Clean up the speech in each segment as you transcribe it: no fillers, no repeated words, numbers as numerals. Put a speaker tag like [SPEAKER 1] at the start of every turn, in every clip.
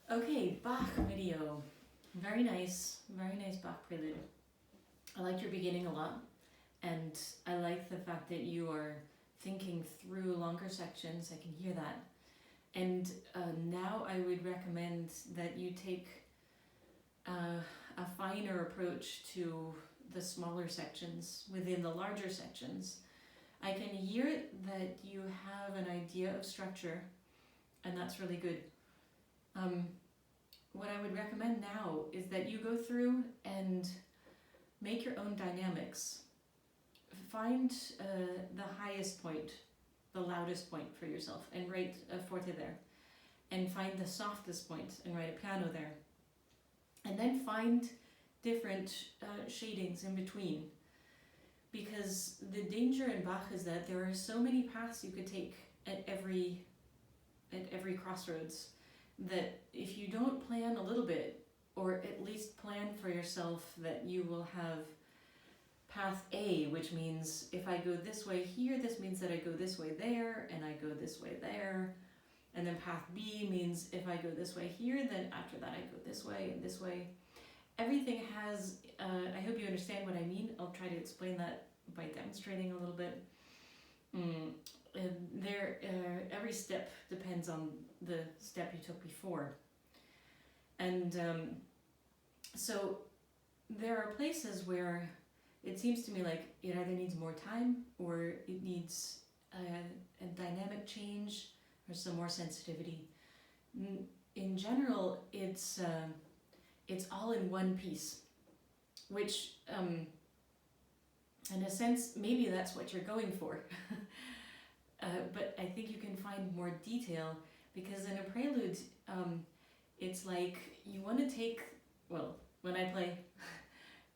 [SPEAKER 1] Okay, Bach video. Very nice Bach prelude. I liked your beginning a lot, and I like the fact that you are thinking through longer sections. I can hear that. And now I would recommend that you take a finer approach to the smaller sections within the larger sections. I can hear that you have an idea of structure, and that's really good. What I would recommend now is that you go through and make your own dynamics. Find the highest point, the loudest point for yourself, and write a forte there. And find the softest point and write a piano there. And then find different shadings in between. Because the danger in Bach is that there are so many paths you could take at every crossroads, that if you don't plan a little bit, or at least plan for yourself that you will have path A, which means if I go this way here, this means that I go this way there, and I go this way there. And then path B means if I go this way here, then after that I go this way and this way. Everything has, I hope you understand what I mean. I'll try to explain that by demonstrating a little bit. Every step depends on the step you took before. And so there are places where it seems to me like it either needs more time, or it needs a dynamic change, or some more sensitivity. In general, it's all in one piece, which in a sense, maybe that's what you're going for. But I think you can find more detail, because in a prelude, it's like you want to take, well, when I play,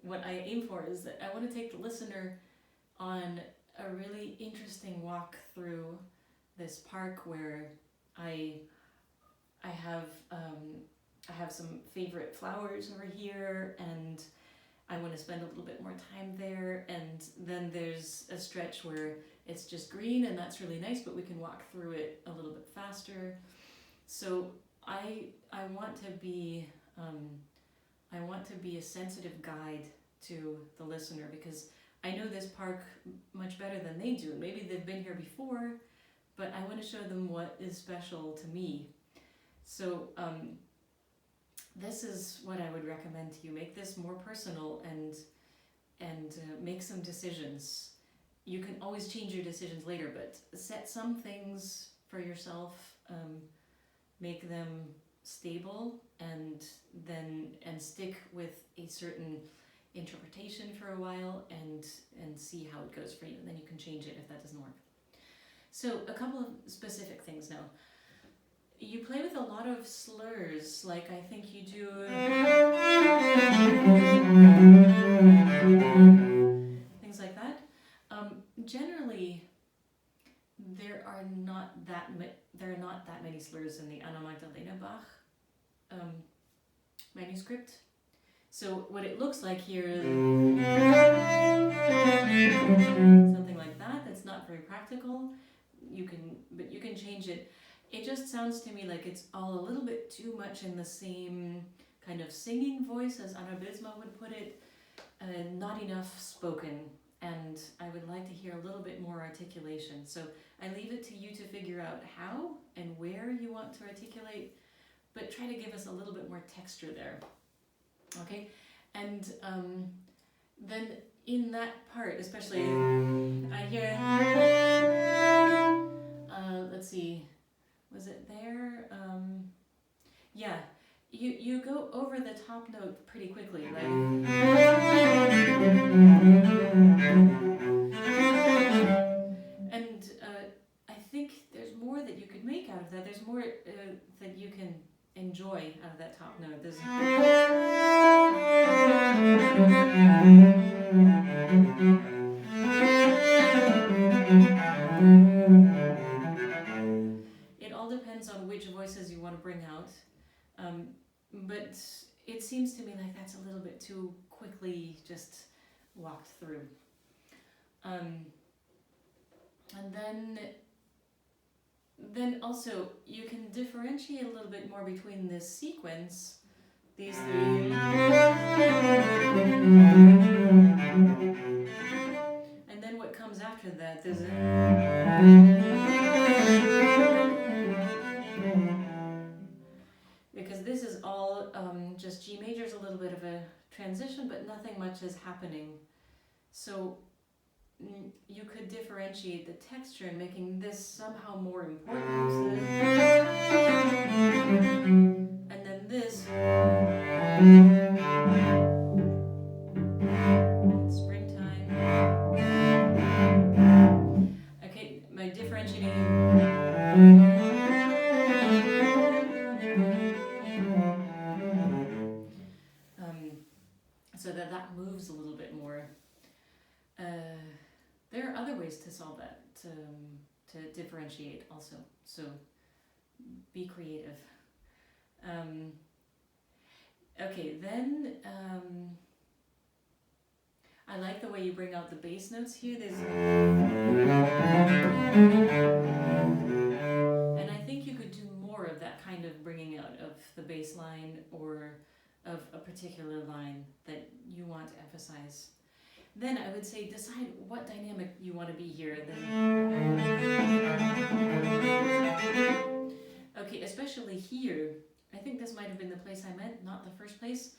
[SPEAKER 1] what I aim for is that I want to take the listener on a really interesting walk through this park where I have some favorite flowers over here, and I want to spend a little bit more time there. And then there's a stretch where it's just green, and that's really nice, but we can walk through it a little bit faster. So I want to be a sensitive guide to the listener, because I know this park much better than they do. Maybe they've been here before, but I want to show them what is special to me. So this is what I would recommend to you. Make this more personal, and make some decisions. You can always change your decisions later, but set some things for yourself, make them stable, and stick with a certain interpretation for a while, and see how it goes for you. And then you can change it if that doesn't work. So a couple of specific things now. You play with a lot of slurs, like I think you do things like that. Generally, there are not that many slurs in the Anna Magdalena Bach manuscript. So what it looks like here is something like that. That's not very practical. But you can change it. It just sounds to me like it's all a little bit too much in the same kind of singing voice as Anna Bilsma would put it, not enough spoken, and I would like to hear a little bit more articulation. So I leave it to you to figure out how and where you want to articulate, but try to give us a little bit more texture there. Okay? And then in that part, especially, I hear, let's see, was it there? Yeah, you go over the top note pretty quickly, like, and I think there's more that you could make out of that. There's more that you can enjoy out of that top note. There's it all depends on which voices you want to bring out, but it seems to me like that's a little bit too quickly just walked through. And then then also you can differentiate a little bit more between this sequence, these three, and then what comes after that. There's because this is all just G major is a little bit of a transition, but nothing much is happening. So you could differentiate the texture and making this somehow more important. And then this, springtime. Okay, by differentiating. So that moves a little bit more. There are other ways to solve that, to differentiate also. So be creative. Okay, then I like the way you bring out the bass notes here. And I think you could do more of that kind of bringing out of the bass line or of a particular line that you want to emphasize. Then I would say decide what dynamic you want to be here. Okay, especially here. I think this might have been the place I meant, not the first place.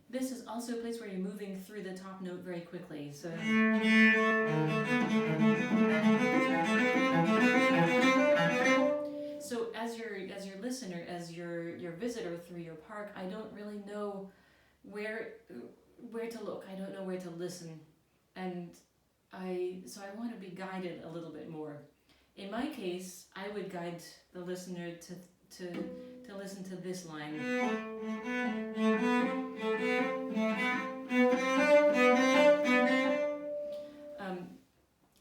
[SPEAKER 1] This is also a place where you're moving through the top note very quickly. So as your listener, as your visitor through your park, I don't really know where to look. I don't know where to listen, and I want to be guided a little bit more. In my case, I would guide the listener to listen to this line.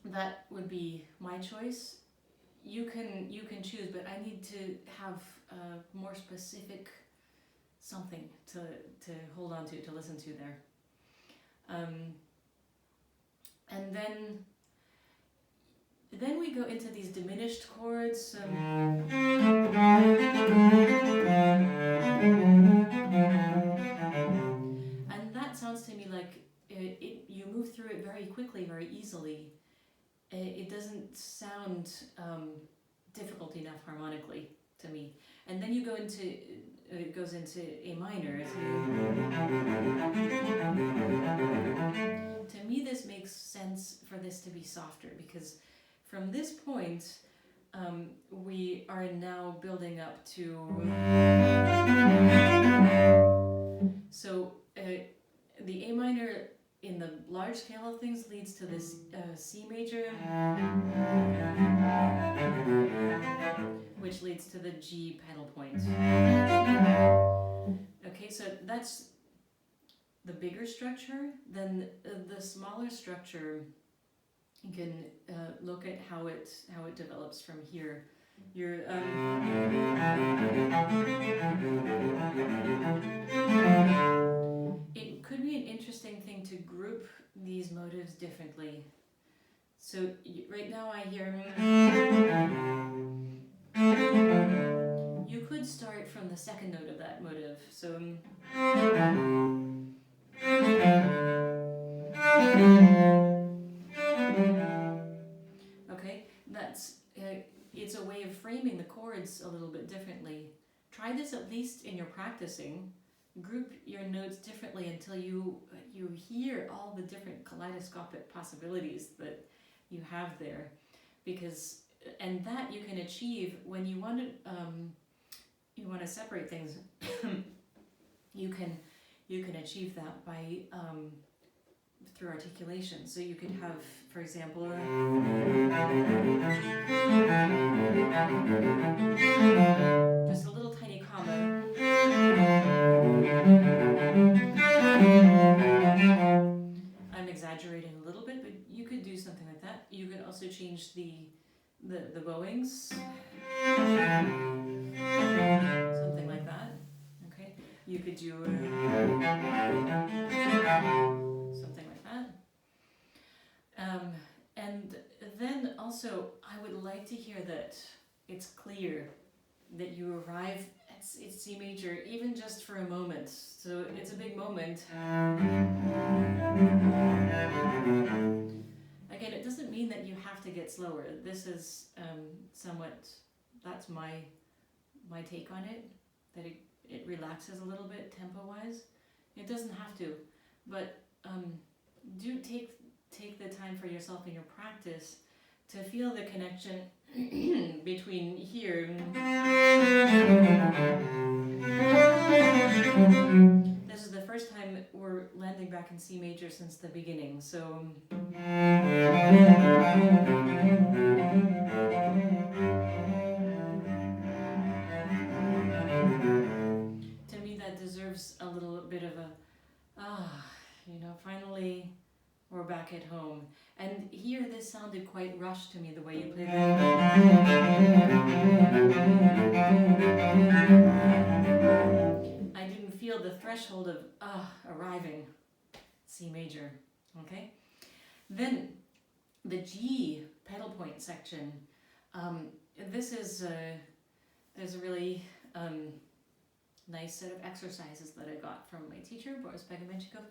[SPEAKER 1] That would be my choice. You can choose, but I need to have more specific something to hold on to listen to there. And then we go into these diminished chords. And that sounds to me like you move through it very quickly, very easily. It doesn't sound difficult enough harmonically to me. And then you go into, it goes into A minor. To me, this makes sense for this to be softer, because from this point, we are now building up to. So the A minor in the large scale of things leads to this C major, which leads to the G pedal point. Okay, so that's the bigger structure. Then the smaller structure, you can look at how it develops from here. You're it could be an interesting thing to group these motives differently. So right now I hear. You could start from the second note of that motive. So. Okay, that's it's a way of framing the chords a little bit differently. Try this at least in your practicing. Group your notes differently until you hear all the different kaleidoscopic possibilities that you have there, and that you can achieve when you want to separate things. you can achieve that by through articulation. So you could have, for example, just a little tiny comma. I'm exaggerating a little bit, but you could do something like that. You could also change the bowings, something like that. Okay, you could do something like that. also, I would like to hear that it's clear that you arrive at C major, even just for a moment. So it's a big moment. Again, it doesn't mean that you have to get slower. This is somewhat, that's my take on it, that it relaxes a little bit tempo-wise. It doesn't have to, but do take the time for yourself in your practice to feel the connection between here. This is the first time we're landing back in C major since the beginning, so to me that deserves a little bit of a finally we're back at home. And here this sounded quite rushed to me, the way you played it. I didn't feel the threshold of arriving C major. Okay? Then the G pedal point section. This is there's a really nice set of exercises that I got from my teacher, Boris Begomenchikov,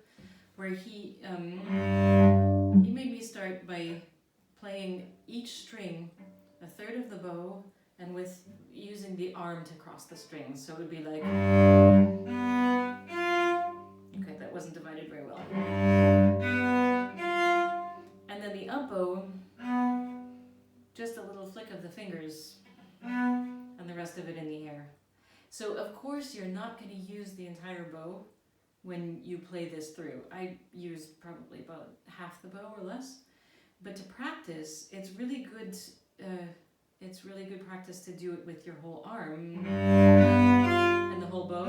[SPEAKER 1] where he made me start by playing each string a third of the bow and with using the arm to cross the strings. So it would be like, okay, that wasn't divided very well. And then the up bow, just a little flick of the fingers and the rest of it in the air. So of course you're not going to use the entire bow when you play this through. I use probably about half the bow or less, but to practice, it's really good practice to do it with your whole arm and the whole bow,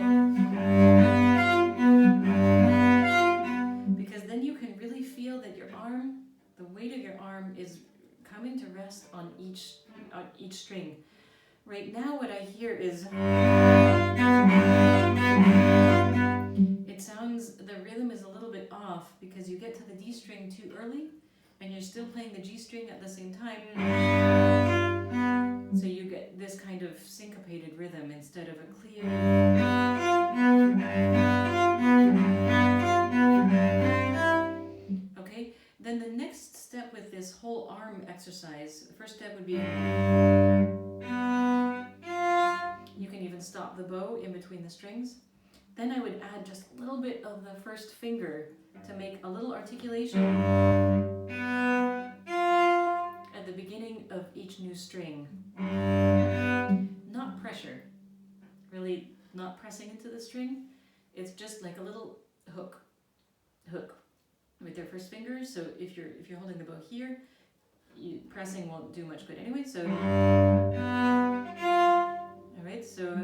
[SPEAKER 1] because then you can really feel that your arm, the weight of your arm, is coming to rest on each string. Right now what I hear is, it sounds, the rhythm is a little bit off because you get to the D string too early and you're still playing the G string at the same time. So you get this kind of syncopated rhythm instead of a clear. Okay, then the next step with this whole arm exercise, the first step would be, you can even stop the bow in between the strings. Then I would add just a little bit of the first finger to make a little articulation at the beginning of each new string. Not pressure, really not pressing into the string. It's just like a little hook with your first finger. So if you're holding the bow here, pressing won't do much good anyway. So, all right, so.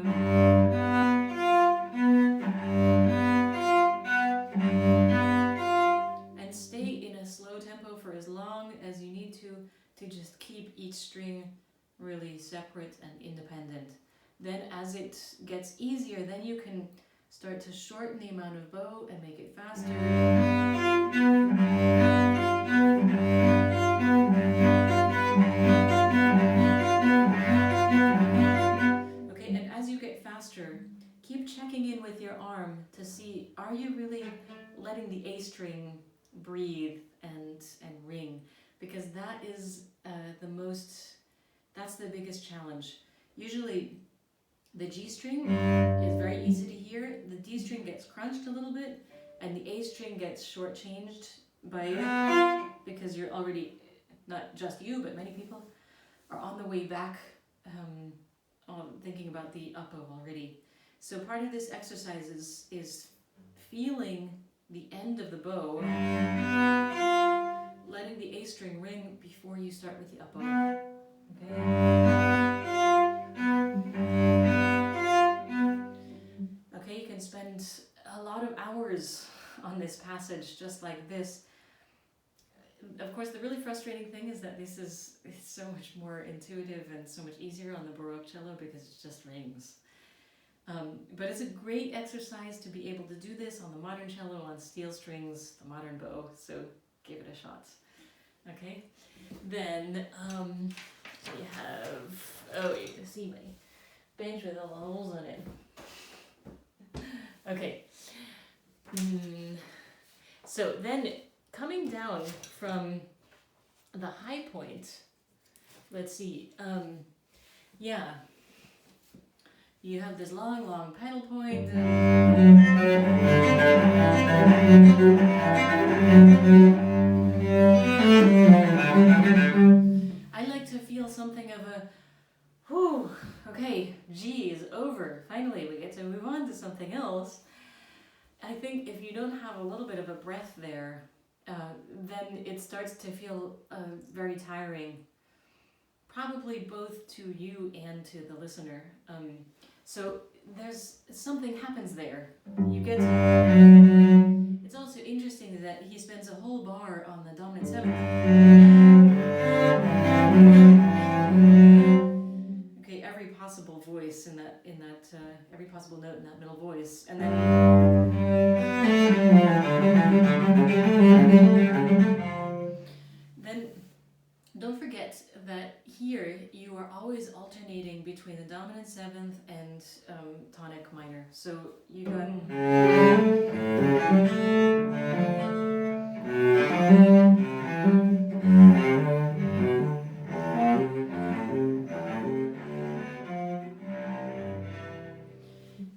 [SPEAKER 1] And stay in a slow tempo for as long as you need to just keep each string really separate and independent. Then as it gets easier, then you can start to shorten the amount of bow and make it faster. Okay, and as you get faster, keep checking in with your arm to see, are you really letting the A string breathe and ring? Because that is that's the biggest challenge. Usually the G string is very easy to hear, the D string gets crunched a little bit, and the A string gets shortchanged because you're already, not just you, but many people are on the way back thinking about the up bow already. So part of this exercise is feeling the end of the bow, letting the A string ring before you start with the up bow. Okay. Okay, you can spend a lot of hours on this passage just like this. Of course, the really frustrating thing is that it's so much more intuitive and so much easier on the Baroque cello because it just rings. But it's a great exercise to be able to do this on the modern cello, on steel strings, the modern bow, so give it a shot. Okay, then we have, oh, you can see my bench with all the holes in it. Okay, so then coming down from the high point, let's see, yeah, you have this long pedal point. I like to feel something of a, whew, okay, G is over. Finally, we get to move on to something else. I think if you don't have a little bit of a breath there, then it starts to feel very tiring. Probably both to you and to the listener. So there's something happens there. You get to, it's also interesting that he spends a whole bar on the dominant seventh. Okay, every possible voice in that every possible note in that middle voice, and then don't forget that here you are always alternating between the dominant seventh and tonic minor. So you got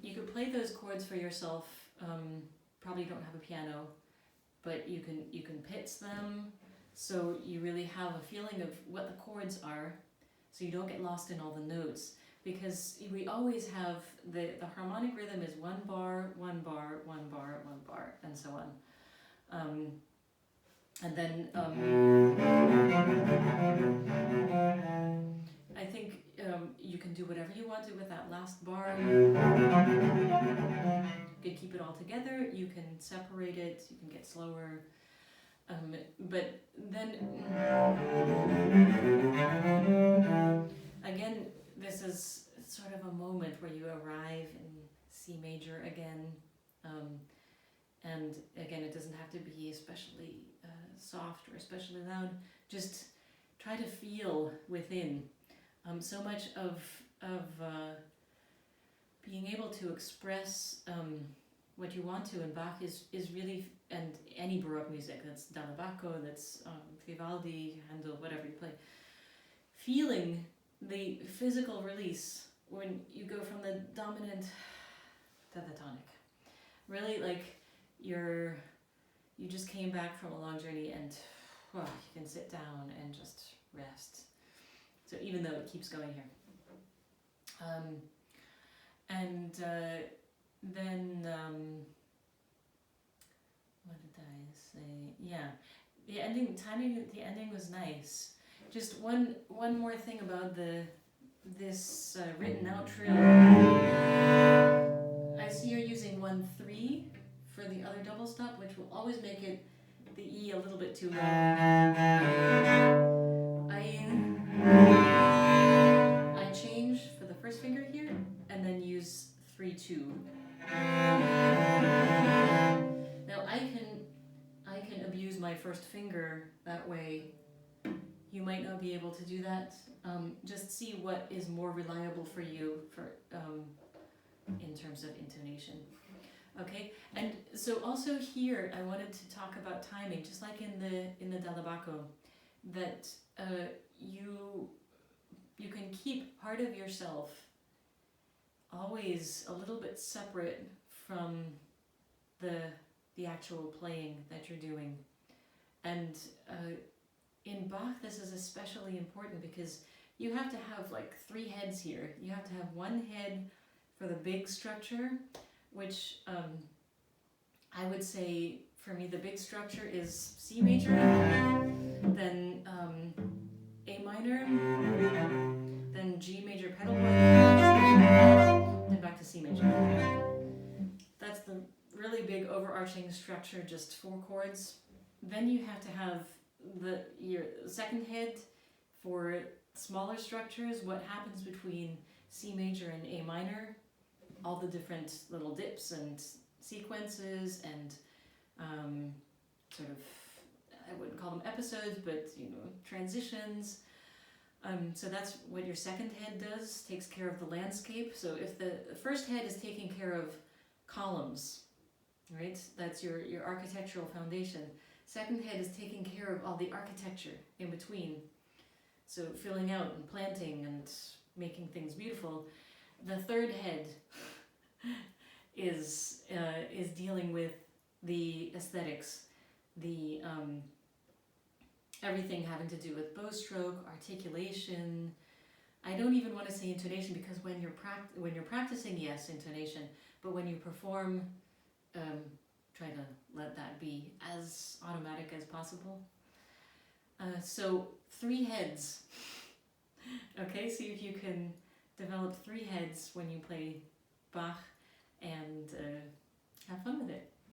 [SPEAKER 1] you could play those chords for yourself. Probably don't have a piano, but you can pitch them. So you really have a feeling of what the chords are, so you don't get lost in all the notes. Because we always have the harmonic rhythm is one bar, one bar, one bar, one bar, and so on. And then I think you can do whatever you want to with that last bar. You can keep it all together, you can separate it, you can get slower. But then again, this is sort of a moment where you arrive in C major again, and again, it doesn't have to be especially soft or especially loud. Just try to feel within. So much of being able to express what you want to in Bach is really, and any Baroque music, that's Dalla Bacco, that's Vivaldi, Handel, whatever you play, feeling the physical release when you go from the dominant to the tonic. Really, like you just came back from a long journey and you can sit down and just rest. So even though it keeps going here. Then what did I say? Yeah, the ending, timing the ending was nice. Just one more thing about this written out trill. I see you're using 1-3 for the other double stop, which will always make it the E a little bit too low. I change for the first finger here and then use 3-2. Now I can abuse my first finger that way. You might not be able to do that. Just see what is more reliable for you for in terms of intonation. Okay, and so also here I wanted to talk about timing, just like in the Dalla Bacco, that you can keep part of yourself always a little bit separate from the actual playing that you're doing. And in Bach this is especially important because you have to have like 3 heads here. You have to have one head for the big structure, which I would say for me the big structure is C major, then A minor, then G major pedal point, then back to C major. That's the really big overarching structure, just 4 chords. Then you have to have your second head for smaller structures, what happens between C major and A minor, all the different little dips and sequences and sort of I wouldn't call them episodes, but transitions. So that's what your second head does, takes care of the landscape. So if the first head is taking care of columns, right? That's your architectural foundation. Second head is taking care of all the architecture in between. So filling out and planting and making things beautiful. The third head is dealing with the aesthetics, the everything having to do with bow stroke, articulation. I don't even want to say intonation, because when you're practicing, yes, intonation, but when you perform, try to let that be as automatic as possible. So 3 heads. Okay, see if you can develop 3 heads when you play Bach, and have fun with it.